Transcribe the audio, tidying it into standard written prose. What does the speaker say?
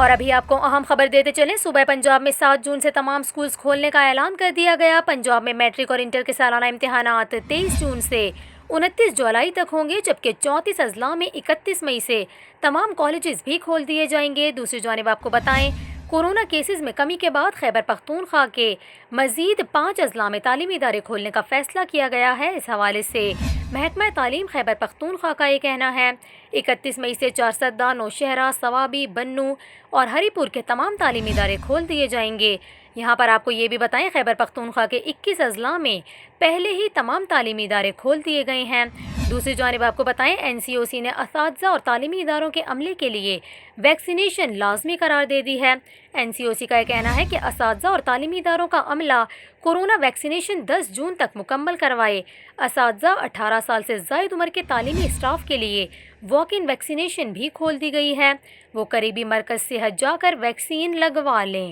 اور ابھی آپ کو اہم خبر دیتے چلیں، صوبہ پنجاب میں 7 جون سے تمام سکولز کھولنے کا اعلان کر دیا گیا۔ پنجاب میں میٹرک اور انٹر کے سالانہ امتحانات 23 جون سے 29 جولائی تک ہوں گے، جبکہ 34 اضلاع میں 31 مئی سے تمام کالجز بھی کھول دیے جائیں گے۔ دوسری جانب آپ کو بتائیں، کورونا کیسز میں کمی کے بعد خیبر پختونخوا کے مزید 5 اضلاع میں تعلیمی ادارے کھولنے کا فیصلہ کیا گیا ہے۔ اس حوالے سے محکمہ تعلیم خیبر پختونخوا کا یہ کہنا ہے، 31 مئی سے چارسدہ، نوشہرہ، صوابی، بنوں اور ہری پور کے تمام تعلیمی ادارے کھول دیے جائیں گے۔ یہاں پر آپ کو یہ بھی بتائیں، خیبر پختونخوا کے 21 اضلاع میں پہلے ہی تمام تعلیمی ادارے کھول دیے گئے ہیں۔ دوسری جانب آپ کو بتائیں، NCOC نے اساتذہ اور تعلیمی اداروں کے عملے کے لیے ویکسینیشن لازمی قرار دے دی ہے۔ NCOC کا یہ کہنا ہے کہ اساتذہ اور تعلیمی اداروں کا عملہ کورونا ویکسینیشن 10 جون تک مکمل کروائے۔ اساتذہ، 18 سال سے زائد عمر کے تعلیمی اسٹاف کے لیے واک ان ویکسینیشن بھی کھول دی گئی ہے، وہ قریبی مرکز صحت جا کر ویکسین لگوا لیں۔